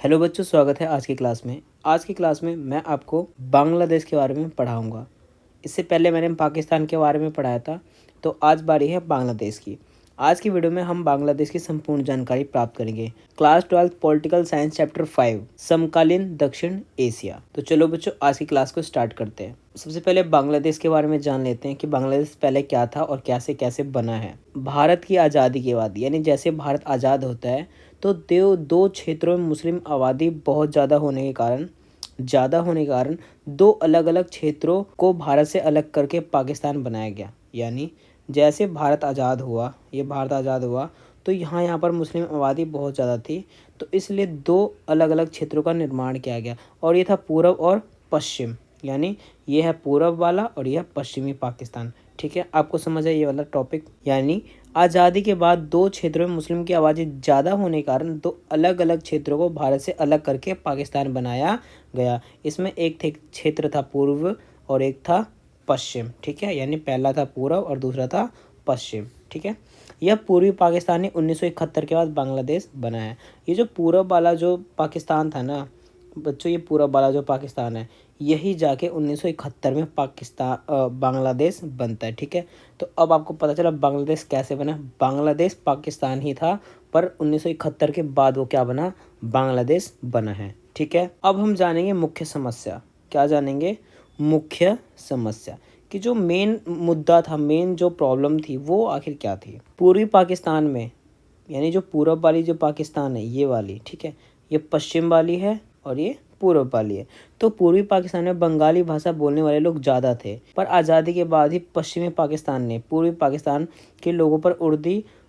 Hello बच्चों, स्वागत है आज की क्लास में। आज की क्लास में मैं आपको बांग्लादेश के बारे में पढ़ाऊंगा। इससे पहले मैंने पाकिस्तान के बारे में पढ़ाया था, तो आज बारी है बांग्लादेश की। आज की वीडियो में हम बांग्लादेश की संपूर्ण जानकारी प्राप्त करेंगे। क्लास 12 पॉलिटिकल साइंस चैप्टर 5 समकालीन दक्षिण एशिया। तो चलो बच्चों, आज की क्लास को स्टार्ट करते हैं। सबसे पहले बांग्लादेश के बारे में जान लेते हैं कि बांग्लादेश पहले क्या था और कैसे कैसे बना है। भारत की आज़ादी के बाद, यानी जैसे भारत आज़ाद होता है तो दो क्षेत्रों में मुस्लिम आबादी बहुत ज़्यादा होने के कारण दो अलग अलग क्षेत्रों को भारत से अलग करके पाकिस्तान बनाया गया। यानी जैसे भारत आज़ाद हुआ तो यहाँ पर मुस्लिम आबादी बहुत ज़्यादा थी, तो इसलिए दो अलग अलग क्षेत्रों का निर्माण किया गया। और ये था पूर्व और पश्चिम, यानी ये है पूर्व वाला और यह पश्चिमी पाकिस्तान। ठीक है, आपको समझ है ये वाला टॉपिक। यानी आज़ादी के बाद दो क्षेत्रों में मुस्लिम की आबादी ज़्यादा होने के कारण दो अलग अलग क्षेत्रों को भारत से अलग करके पाकिस्तान बनाया गया। इसमें एक क्षेत्र था पूर्व और एक था पश्चिम। ठीक है, यानी पहला था पूर्व और दूसरा था पश्चिम। ठीक है, यह पूर्वी पाकिस्तान ने 1971 के बाद बांग्लादेश बना है। ये जो पूर्व वाला जो पाकिस्तान था ना बच्चों, ये पूर्व वाला जो पाकिस्तान है यही जाके 1971 में बांग्लादेश बनता है। ठीक है, तो अब आपको पता चला बांग्लादेश कैसे बना। बांग्लादेश पाकिस्तान ही था, पर 1971 के बाद वो क्या बना, बांग्लादेश बना है। ठीक है, अब हम जानेंगे मुख्य समस्या। क्या जानेंगे? मुख्य समस्या कि जो मेन मुद्दा था, मेन जो प्रॉब्लम थी वो आखिर क्या थी पूर्वी पाकिस्तान में। यानी जो पूर्व वाली जो पाकिस्तान है ये वाली, ठीक है, ये पश्चिम वाली है और ये पूर्व वाली है। तो पूर्वी पाकिस्तान में बंगाली भाषा बोलने वाले लोग ज़्यादा थे, पर आज़ादी के बाद ही पश्चिमी पाकिस्तान ने पूर्वी पाकिस्तान के लोगों पर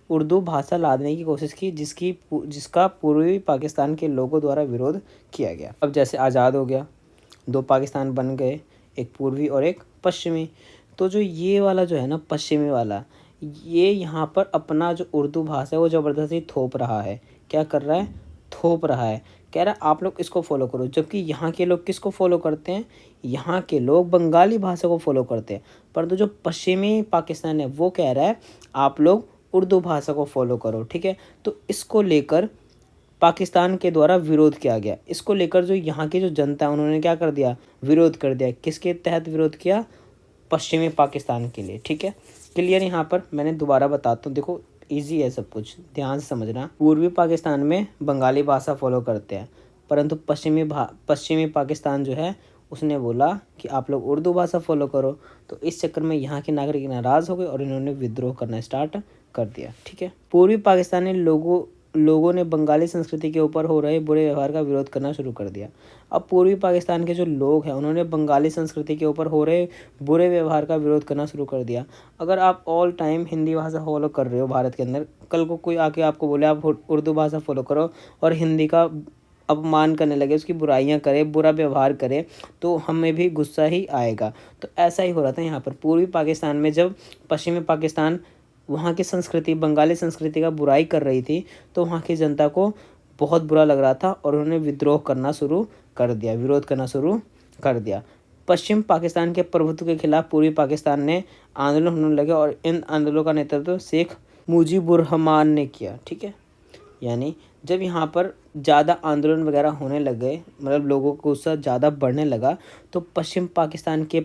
उर्दू भाषा लादने की कोशिश की, जिसका पूर्वी पाकिस्तान के लोगों द्वारा विरोध किया गया। अब जैसे आज़ाद हो गया, दो पाकिस्तान बन गए, एक पूर्वी और एक पश्चिमी। तो जो ये वाला जो है ना पश्चिमी वाला, ये यहाँ पर अपना जो उर्दू भाषा है वो ज़बरदस्ती थोप रहा है। क्या कर रहा है? थोप रहा है। कह रहा है आप लोग इसको फॉलो करो, जबकि यहाँ के लोग किसको फॉलो करते हैं? यहाँ के लोग बंगाली भाषा को फॉलो करते हैं। परंतु जो पश्चिमी पाकिस्तान है वो कह रहा है आप लोग उर्दू भाषा को फॉलो करो। ठीक है, तो इसको लेकर पाकिस्तान के द्वारा विरोध किया गया। इसको लेकर जो यहाँ की जो जनता है उन्होंने क्या कर दिया? विरोध कर दिया। किसके तहत विरोध किया? पश्चिमी पाकिस्तान के लिए। ठीक है, क्लियर? यहाँ पर मैंने दोबारा बताता हूँ, देखो इजी है सब कुछ, ध्यान से समझना। पूर्वी पाकिस्तान में बंगाली भाषा फॉलो करते हैं, परंतु पश्चिमी पाकिस्तान जो है उसने बोला कि आप लोग उर्दू भाषा फॉलो करो। तो इस चक्कर में यहाँ के नागरिक नाराज़ हो गए और इन्होंने विद्रोह करना स्टार्ट कर दिया। ठीक है, पूर्वी पाकिस्तानी लोगों ने बंगाली संस्कृति के ऊपर हो रहे बुरे व्यवहार का विरोध करना शुरू कर दिया। अब पूर्वी पाकिस्तान के जो लोग हैं उन्होंने बंगाली संस्कृति के ऊपर हो रहे बुरे व्यवहार का विरोध करना शुरू कर दिया। अगर आप ऑल टाइम हिंदी भाषा फॉलो कर रहे हो भारत के अंदर, कल को कोई आके आपको बोले आप उर्दू भाषा फॉलो करो और हिंदी का अपमान करने लगे, उसकी बुराइयां करे, बुरा व्यवहार करे, तो हमें भी गुस्सा ही आएगा। तो ऐसा ही हो रहा था यहाँ पर पूर्वी पाकिस्तान में। जब पश्चिमी पाकिस्तान वहाँ की संस्कृति, बंगाली संस्कृति का बुराई कर रही थी, तो वहाँ की जनता को बहुत बुरा लग रहा था और उन्होंने विद्रोह करना शुरू कर दिया, विरोध करना शुरू कर दिया। पश्चिम पाकिस्तान के प्रभुत्व के खिलाफ पूर्वी पाकिस्तान ने आंदोलन होने लगे और इन आंदोलनों का नेतृत्व शेख मुजीबुर रहमान ने किया। ठीक है, यानी जब यहाँ पर ज़्यादा आंदोलन वगैरह होने लगे, मतलब लोगों को गुस्सा ज़्यादा बढ़ने लगा, तो पश्चिम पाकिस्तान के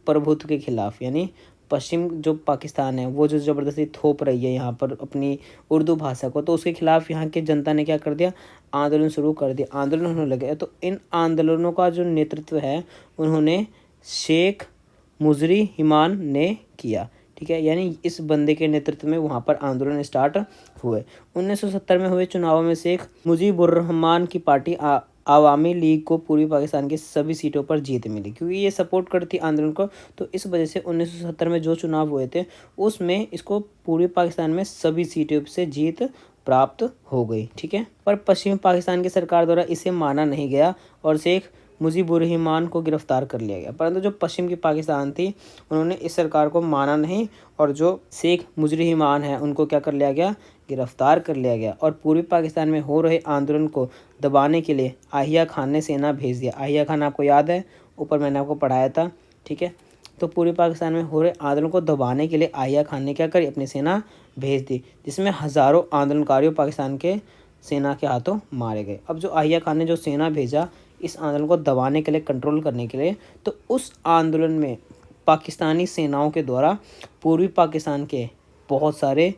प्रभुत्व के खिलाफ, यानी पश्चिम जो पाकिस्तान है वो जो ज़बरदस्ती थोप रही है यहाँ पर अपनी उर्दू भाषा को, तो उसके खिलाफ यहाँ की जनता ने क्या कर दिया? आंदोलन शुरू कर दिया। आंदोलन होने लगे, तो इन आंदोलनों का जो नेतृत्व है उन्होंने शेख मुजरी हिमान ने किया। ठीक है, यानी इस बंदे के नेतृत्व में वहाँ पर आंदोलन स्टार्ट हुए। 1970 में हुए चुनावों में शेख मुजीबुर रहमान की पार्टी आवामी लीग को पूर्वी पाकिस्तान की सभी सीटों पर जीत मिली, क्योंकि ये सपोर्ट करती आंदोलन को। तो इस वजह से 1970 में जो चुनाव हुए थे उसमें इसको पूर्वी पाकिस्तान में सभी सीटों से जीत प्राप्त हो गई। ठीक है, पर पश्चिमी पाकिस्तान की सरकार द्वारा इसे माना नहीं गया और शेख मुजीबुर रहमान को गिरफ्तार कर लिया गया। परंतु जो पश्चिम की पाकिस्तान थी उन्होंने इस सरकार को माना नहीं और जो शेख मुजीबुर रहमान है उनको क्या कर लिया गया? गिरफ्तार कर लिया गया। और पूर्वी पाकिस्तान में हो रहे आंदोलन को दबाने के लिए आहिया खान ने सेना भेज दिया। आहिया खान आपको याद है, ऊपर मैंने आपको पढ़ाया था। ठीक है, तो पूर्वी पाकिस्तान में हो रहे आंदोलन को दबाने के लिए आहिया खान ने क्या करी? अपनी सेना भेज दी, जिसमें हज़ारों आंदोलनकारियों पाकिस्तान के सेना के हाथों मारे गए। अब जो अय्या खान ने जो सेना भेजा इस आंदोलन को दबाने के लिए, कंट्रोल करने के लिए, तो उस आंदोलन में पाकिस्तानी सेनाओं के द्वारा पूर्वी पाकिस्तान के बहुत सारे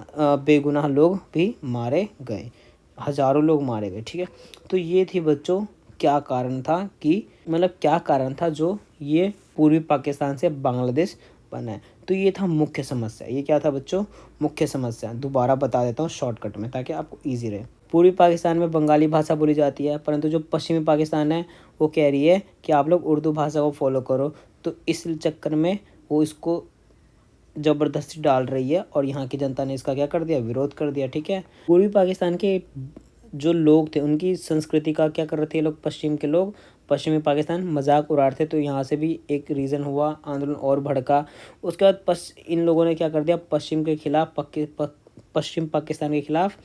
बेगुनाह लोग भी मारे गए, हज़ारों लोग मारे गए। ठीक है, तो ये थी बच्चों क्या कारण था कि मतलब क्या कारण था जो ये पूर्वी पाकिस्तान से बांग्लादेश बना है। तो ये था मुख्य समस्या। ये क्या था बच्चों? मुख्य समस्या। दोबारा बता देता हूँ शॉर्टकट में ताकि आपको ईजी रहे। पूर्वी पाकिस्तान में बंगाली भाषा बोली जाती है, परंतु जो पश्चिमी पाकिस्तान है वो कह रही है कि आप लोग उर्दू भाषा को फॉलो करो। तो इस चक्कर में वो इसको ज़बरदस्ती डाल रही है और यहाँ की जनता ने इसका क्या कर दिया? विरोध कर दिया। ठीक है, पूर्वी पाकिस्तान के जो लोग थे उनकी संस्कृति का क्या कर रहे थे ये लोग, पश्चिम के लोग, पश्चिमी पाकिस्तान मजाक उड़ा रहे थे। तो यहाँ से भी एक रीज़न हुआ, आंदोलन और भड़का। उसके बाद इन लोगों ने क्या कर दिया? पश्चिम के खिलाफ, पश्चिम पाकिस्तान के खिलाफ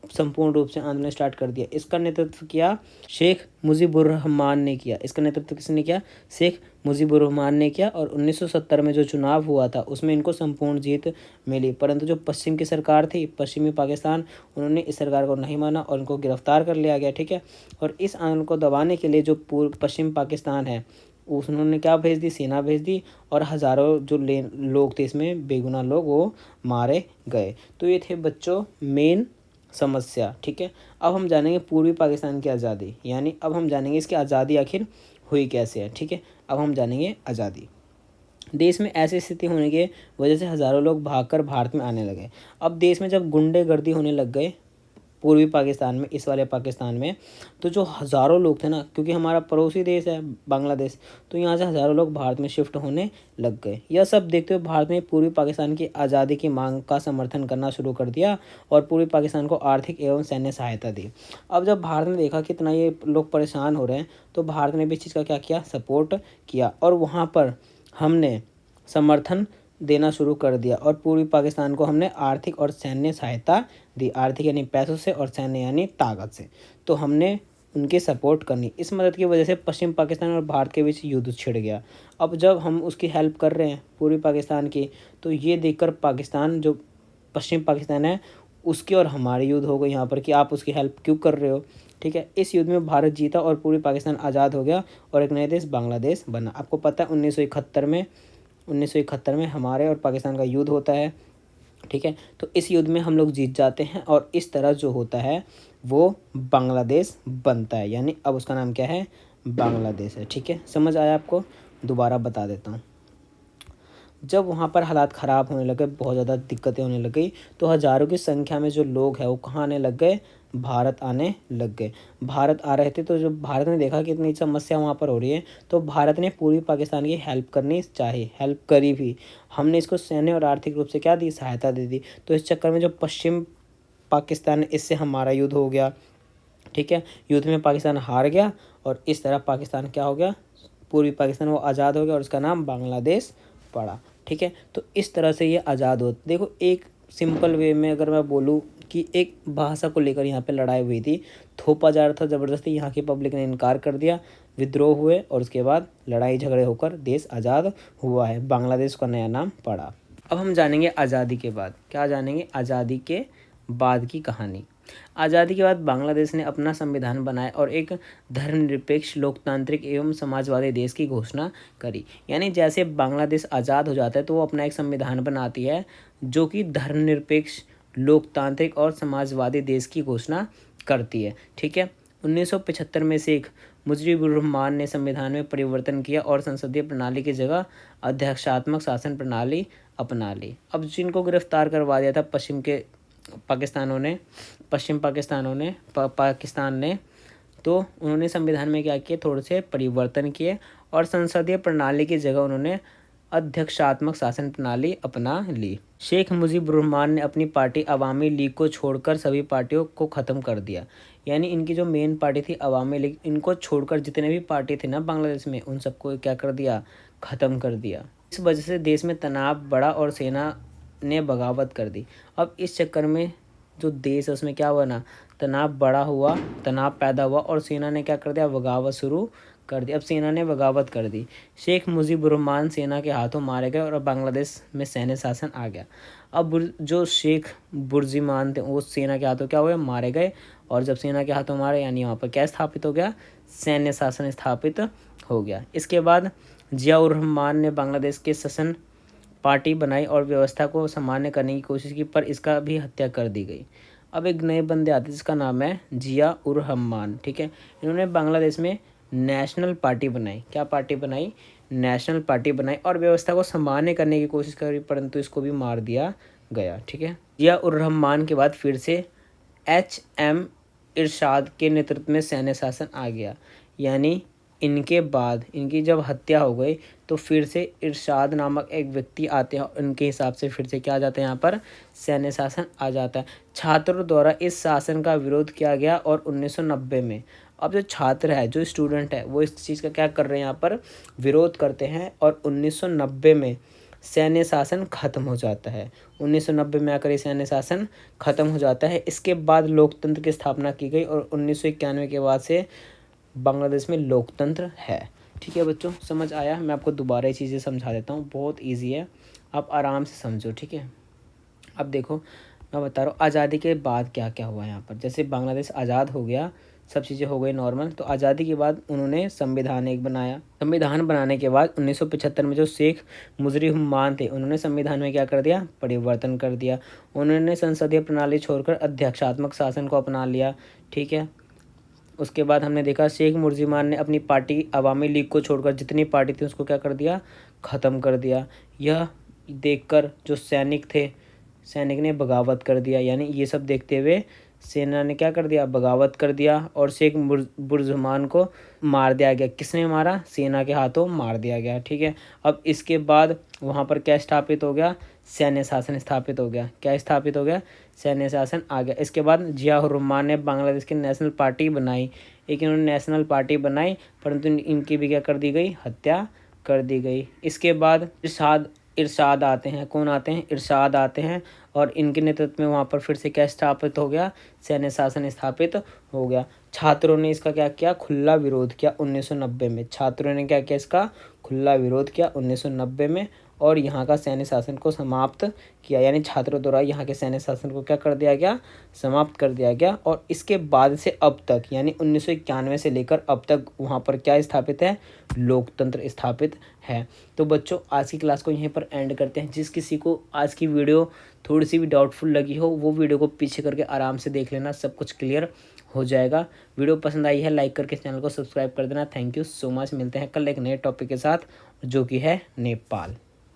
संपूर्ण रूप से आंदोलन स्टार्ट कर दिया। इसका नेतृत्व किया शेख मुजीबुर रहमान ने किया। इसका नेतृत्व किसने किया? शेख मुजीबुर रहमान ने किया। और 1970 में जो चुनाव हुआ था उसमें इनको संपूर्ण जीत मिली, परंतु जो पश्चिम की सरकार थी, पश्चिमी पाकिस्तान, उन्होंने इस सरकार को नहीं माना और इनको गिरफ्तार कर लिया गया। ठीक है, और इस आंदोलन को दबाने के लिए जो पश्चिम पाकिस्तान है उन्होंने क्या भेज दी? सेना भेज दी और हज़ारों जो लोग थे इसमें बेगुनाह लोग वो मारे गए। तो ये थे बच्चों मेन समस्या। ठीक है, अब हम जानेंगे पूर्वी पाकिस्तान की आज़ादी, यानी अब हम जानेंगे इसकी आज़ादी आखिर हुई कैसे है। ठीक है, अब हम जानेंगे आज़ादी। देश में ऐसी स्थिति होने की वजह से हज़ारों लोग भागकर भारत में आने लगे। अब देश में जब गुंडेगर्दी होने लग गए पूर्वी पाकिस्तान में, इस वाले पाकिस्तान में, तो जो हज़ारों लोग थे ना, क्योंकि हमारा पड़ोसी देश है बांग्लादेश, तो यहाँ से हज़ारों लोग भारत में शिफ्ट होने लग गए। यह सब देखते हुए भारत ने पूर्वी पाकिस्तान की आज़ादी की मांग का समर्थन करना शुरू कर दिया और पूर्वी पाकिस्तान को आर्थिक एवं सैन्य सहायता दी। अब जब भारत ने देखा कितना ये लोग परेशान हो रहे हैं, तो भारत ने भी इस चीज़ का क्या किया? सपोर्ट किया और वहाँ पर हमने समर्थन देना शुरू कर दिया और पूर्वी पाकिस्तान को हमने आर्थिक और सैन्य सहायता दी। आर्थिक यानी पैसों से और सैन्य यानी ताकत से। तो हमने उनकी सपोर्ट करनी। इस मदद की वजह से पश्चिम पाकिस्तान और भारत के बीच युद्ध छिड़ गया। अब जब हम उसकी हेल्प कर रहे हैं पूर्वी पाकिस्तान की, तो ये देखकर पाकिस्तान, जो पश्चिम पाकिस्तान है, उसकी और हमारी युद्ध हो गई यहाँ पर कि आप उसकी हेल्प क्यों कर रहे हो। ठीक है, इस युद्ध में भारत जीता और पूर्वी पाकिस्तान आज़ाद हो गया और एक नया देश बांग्लादेश बना। आपको पता है 1971 में हमारे और पाकिस्तान का युद्ध होता है। ठीक है, तो इस युद्ध में हम लोग जीत जाते हैं और इस तरह जो होता है वो बांग्लादेश बनता है, यानी अब उसका नाम क्या है? बांग्लादेश है। ठीक है, समझ आया आपको? दोबारा बता देता हूँ। जब वहाँ पर हालात ख़राब होने लगे, बहुत ज़्यादा दिक्कतें होने लग गई, तो हज़ारों की संख्या में जो लोग हैं वो कहाँ आने लग गए? भारत आने लग गए। भारत आ रहे थे, तो जब भारत ने देखा कि इतनी समस्या वहाँ पर हो रही है, तो भारत ने पूर्वी पाकिस्तान की हेल्प करनी चाहिए, हेल्प करी भी। हमने इसको सैन्य और आर्थिक रूप से क्या दी? सहायता दे दी। तो इस चक्कर में जो पश्चिम पाकिस्तान, इससे हमारा युद्ध हो गया। ठीक है, युद्ध में पाकिस्तान हार गया और इस तरह पाकिस्तान क्या हो गया? पूर्वी पाकिस्तान वो आज़ाद हो गया और उसका नाम बांग्लादेश पड़ा। ठीक है, तो इस तरह से ये आज़ाद हो। देखो, एक सिंपल वे में अगर मैं बोलूँ कि एक भाषा को लेकर यहाँ पे लड़ाई हुई थी, थोपा जा रहा था ज़बरदस्ती, यहाँ की पब्लिक ने इनकार कर दिया, विद्रोह हुए और उसके बाद लड़ाई झगड़े होकर देश आज़ाद हुआ है, बांग्लादेश का नया नाम पड़ा। अब हम जानेंगे आज़ादी के बाद। क्या जानेंगे? आज़ादी के बाद की कहानी। आज़ादी के बाद बांग्लादेश ने अपना संविधान बनाया और एक धर्मनिरपेक्ष, लोकतांत्रिक एवं समाजवादी देश की घोषणा करी। यानी जैसे बांग्लादेश आज़ाद हो जाता है तो वो अपना एक संविधान बनाती है जो कि धर्मनिरपेक्ष, लोकतांत्रिक और समाजवादी देश की घोषणा करती है। ठीक है, 1975 में शेख मुजीबुर रहमान ने संविधान में परिवर्तन किया और संसदीय प्रणाली की जगह अध्यक्षात्मक शासन प्रणाली अपना ली। अब जिनको गिरफ्तार करवा दिया था पश्चिम पाकिस्तान ने, तो उन्होंने संविधान में क्या किए? थोड़े से परिवर्तन किए और संसदीय प्रणाली की जगह उन्होंने अध्यक्षात्मक शासन प्रणाली अपना ली। शेख मुजीबुर रहमान ने अपनी पार्टी अवामी लीग को छोड़कर सभी पार्टियों को ख़त्म कर दिया। यानी इनकी जो मेन पार्टी थी अवामी लीग, इनको छोड़कर जितने भी पार्टी थे ना बांग्लादेश में, उन सबको क्या कर दिया? ख़त्म कर दिया। इस वजह से देश में तनाव बढ़ा और सेना ने बगावत कर दी। अब इस चक्कर में जो देश है उसमें क्या हुआ ना? तनाव पैदा हुआ और सेना ने क्या कर दिया? बगावत शुरू कर दी। अब सेना ने बगावत कर दी। शेख मुजीबुर रहमान सेना के हाथों मारे गए और बांग्लादेश में सैन्य शासन आ गया। अब जो शेख बुर्जुमान थे वो सेना के हाथों क्या हुए? मारे गए और जब सेना के हाथों मारा यानी यहाँ पर क्या स्थापित हो गया, सैन्य शासन स्थापित हो गया। इसके बाद जिया उर रहमान ने बांग्लादेश के शासन पार्टी बनाई और व्यवस्था को सामान्य करने की कोशिश की, पर इसका भी हत्या कर दी गई। अब एक नए बंदे आते जिसका नाम है जिया उर रहमान, ठीक है। इन्होंने बांग्लादेश में नेशनल पार्टी बनाई। क्या पार्टी बनाई, नेशनल पार्टी बनाई और व्यवस्था को सामान्य करने की कोशिश करी, परंतु इसको भी मार दिया गया, ठीक है। जिया उर रहमान के बाद फिर से HM इरशाद के नेतृत्व में सैन्य शासन आ गया, यानी इनके बाद इनकी जब हत्या हो गई तो फिर से इरशाद नामक एक व्यक्ति आते हैं, उनके हिसाब से फिर से क्या आ जाता है, यहाँ पर सैन्य शासन आ जाता है। छात्रों द्वारा इस शासन का विरोध किया गया और 1990 में, अब जो छात्र है, जो स्टूडेंट है, वो इस चीज़ का क्या कर रहे हैं, यहाँ पर विरोध करते हैं और 1990 में सैन्य शासन खत्म हो जाता है। 1990 में आकर ये सैन्य शासन खत्म हो जाता है। इसके बाद लोकतंत्र की स्थापना की गई और 1991 के बाद से बांग्लादेश में लोकतंत्र है, ठीक है बच्चों। समझ आया? मैं आपको दोबारा ये चीज़ें समझा देता हूँ, बहुत ईजी है, आप आराम से समझो, ठीक है। अब देखो मैं बता रहा हूँ आज़ादी के बाद क्या क्या हुआ यहाँ पर। जैसे बांग्लादेश आज़ाद हो गया, सब चीज़ें हो गई नॉर्मल, तो आज़ादी के बाद उन्होंने संविधान एक बनाया। संविधान बनाने के बाद 1975 में जो शेख मुजीबुर रहमान थे, उन्होंने संविधान में क्या कर दिया, परिवर्तन कर दिया। उन्होंने संसदीय प्रणाली छोड़कर अध्यक्षात्मक शासन को अपना लिया, ठीक है। उसके बाद हमने देखा शेख मुजीबुर रहमान ने अपनी पार्टी अवामी लीग को छोड़कर जितनी पार्टी थी उसको क्या कर दिया, ख़त्म कर दिया। यह देखकर जो सैनिक थे, सैनिक ने बगावत कर दिया, यानी ये सब देखते हुए सेना ने क्या कर दिया, बगावत कर दिया और शेख मुजीबुर रहमान को मार दिया गया। किसने मारा, सेना के हाथों मार दिया गया, ठीक है। अब इसके बाद वहाँ पर क्या स्थापित हो गया, सैन्य शासन स्थापित हो गया। क्या स्थापित हो गया, सैन्य शासन आ गया। इसके बाद जिया उर रहमान ने बांग्लादेश की नेशनल पार्टी बनाई। एक इन्होंने नेशनल पार्टी बनाई, परंतु इनकी भी क्या कर दी गई, हत्या कर दी गई। इसके बाद इरशाद आते हैं। कौन आते हैं, इरशाद आते हैं और इनके नेतृत्व में वहाँ पर फिर से क्या स्थापित हो गया, सैन्य शासन स्थापित हो गया। छात्रों ने इसका क्या किया, खुला विरोध किया 1990 में। छात्रों ने क्या किया, इसका खुला विरोध किया 1990 में और यहाँ का सैन्य शासन को समाप्त किया, यानी छात्रों द्वारा यहाँ के सैन्य शासन को क्या कर दिया गया, समाप्त कर दिया गया। और इसके बाद से अब तक यानी 1991 से लेकर अब तक वहाँ पर क्या स्थापित है, लोकतंत्र स्थापित है। तो बच्चों आज की क्लास को यहीं पर एंड करते हैं। जिस किसी को आज की वीडियो थोड़ी सी भी डाउटफुल लगी हो वो वीडियो को पीछे करके आराम से देख लेना, सब कुछ क्लियर हो जाएगा। वीडियो पसंद आई है लाइक करके चैनल को सब्सक्राइब कर देना। Thank you so much. मिलते हैं कल एक नए टॉपिक के साथ जो कि है नेपाल।